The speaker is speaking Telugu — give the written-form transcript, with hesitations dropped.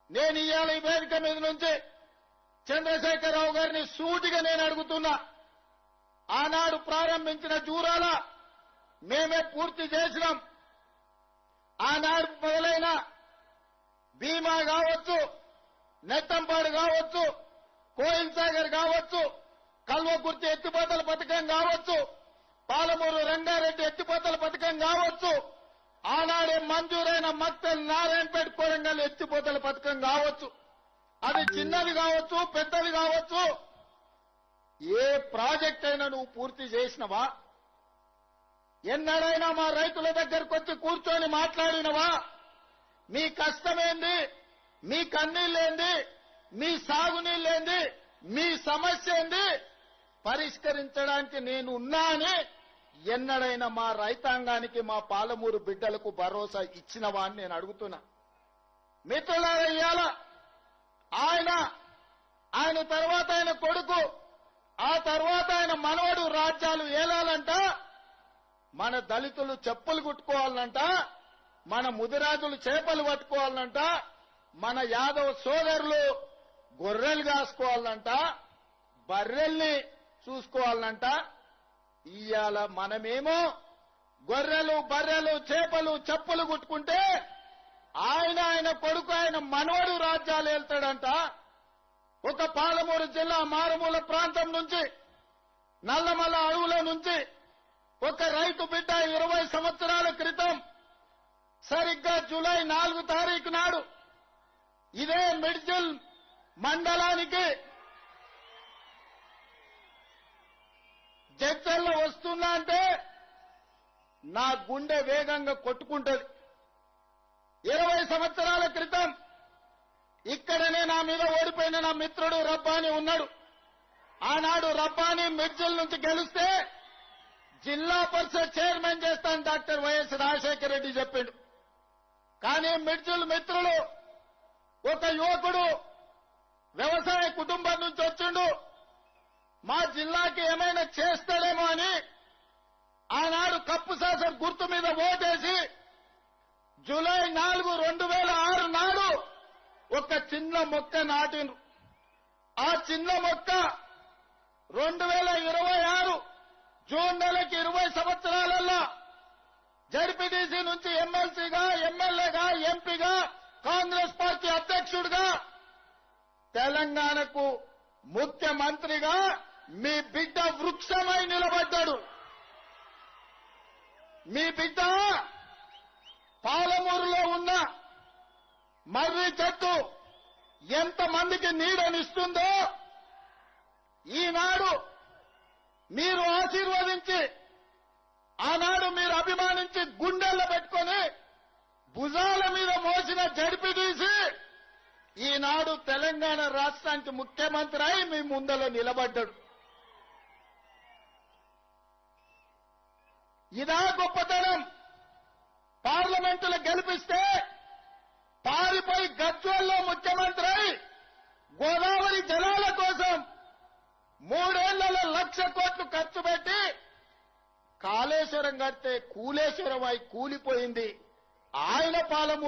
నేను ఇవాళ ఈ వేదిక మీద నుంచి చంద్రశేఖరరావు గారిని సూటిగా నేను అడుగుతున్నా. ఆనాడు ప్రారంభించిన జూరాల మేమే పూర్తి చేసినాం. ఆనాడు మొదలైన భీమా కావచ్చు, నెత్తంపాడు కావచ్చు, కోయిల్ సాగర్ కావచ్చు, కల్వకుర్తి ఎత్తిపోతల పథకం కావచ్చు, పాలమూరు రంగారెడ్డి ఎత్తిపోతల పథకం కావచ్చు, ఆనాడే మంజూరైన మక్తల్ నారాయణపేట కొడంగల్ ఎత్తిపోతల పథకం కావచ్చు, అది చిన్నది కావచ్చు, పెద్దది కావచ్చు, ఏ ప్రాజెక్ట్ అయినా నువ్వు పూర్తి చేసినవా? ఎన్నడైనా మా రైతుల దగ్గరకు వచ్చి కూర్చొని మాట్లాడినవా? మీ కష్టమేంది, మీ కన్నీళ్ళేంది, మీ సాగునీళ్ళేంది, మీ సమస్య ఏంది పరిష్కరించడానికి నేను ఉన్నా అని ఎన్నడైనా మా రైతాంగానికి, మా పాలమూరు బిడ్డలకు భరోసా ఇచ్చినవా అని నేను అడుగుతున్నా. మిత్రులారా, ఇవాళ ఆయన తర్వాత ఆయన కొడుకు, ఆ తర్వాత ఆయన మనవడు రాజ్యాలు ఏలాలంట, మన దళితులు చెప్పులు కుట్టుకోవాలంట, మన ముదిరాజులు చేపలు పట్టుకోవాలంట, మన యాదవ్ సోదరులు గొర్రెలు కాసుకోవాలంట, బర్రెల్ని చూసుకోవాలంట. ఇవాళ మనమేమో గొర్రెలు, బర్రెలు, చేపలు, చెప్పులు కుట్టుకుంటే ఆయన కొడుకు, ఆయన మనవడు రాజ్యాలు వెళ్తాడంట. ఒక పాలమూరు జిల్లా మారుమూల ప్రాంతం నుంచి, నల్లమల్ల అడవుల నుంచి ఒక రైతు బిడ్డ 20 సంవత్సరాల క్రితం సరిగ్గా జూలై 4 తారీఖు నాడు ఇదే మిడ్జిల్ మండలానికి జడ్చర్ల వస్తున్నా అంటే నా గుండె వేగంగా కొట్టుకుంటది. 20 సంవత్సరాల క్రితం ఇక్కడనే నా మీద ఓడిపోయిన నా మిత్రుడు రబ్బానీ ఉన్నాడు. ఆనాడు రబ్బానీ మిడ్జిల్ నుంచి గెలిస్తే జిల్లా పరిషత్ చైర్మన్ చేస్తాను డాక్టర్ వైఎస్ రాజశేఖర రెడ్డి చెప్పిండు. కానీ మిడ్జిల్ మిత్రులు, ఒక యువకుడు వ్యవసాయ కుటుంబం నుంచి వచ్చిండు, మా జిల్లాకి ఏమైనా చేస్తాడేమో అని ఆనాడు కప్పు శాసన గుర్తు మీద ఓటేసి జూలై 4, 2006 నాడు ఒక చిన్న మొక్క నాటిండ్రు. ఆ చిన్న మొక్క 2026 జూన్ నెలకి 20 సంవత్సరాలలో జడ్పీటీసీ నుంచి ఎమ్మెల్సీగా, ఎమ్మెల్యేగా, ఎంపీగా, కాంగ్రెస్ పార్టీ అధ్యక్షుడిగా, తెలంగాణకు ముఖ్యమంత్రిగా మీ బిడ్డ వృక్షమై నిలబడ్డాడు. మీ బిడ్డ పాలమూరులో ఉన్న మర్రి చెట్టు ఎంతమందికి నీడనిస్తుందో ఈనాడు మీరు ఆశీర్వదించి, ఆనాడు మీరు అభిమానించి గుండెల్లో పెట్టుకొని భుజాల మీద మోసిన జడ్పీటీసీ ఈనాడు తెలంగాణ రాష్ట్రానికి ముఖ్యమంత్రి అయి మీ ముందలో నిలబడ్డాడు. ఇదా గొప్పతనం. పార్లమెంటులో గెలిపిస్తే పారిపోయి గజ్వేల్లో ముఖ్యమంత్రి అయి గోదావరి జలాల కోసం 3 ఏళ్లలో 1,00,000 కోట్లు ఖర్చు పెట్టి కాళేశ్వరం కడితే కూలేశ్వరం అయి కూలిపోయింది ఆయన పాలమూరు.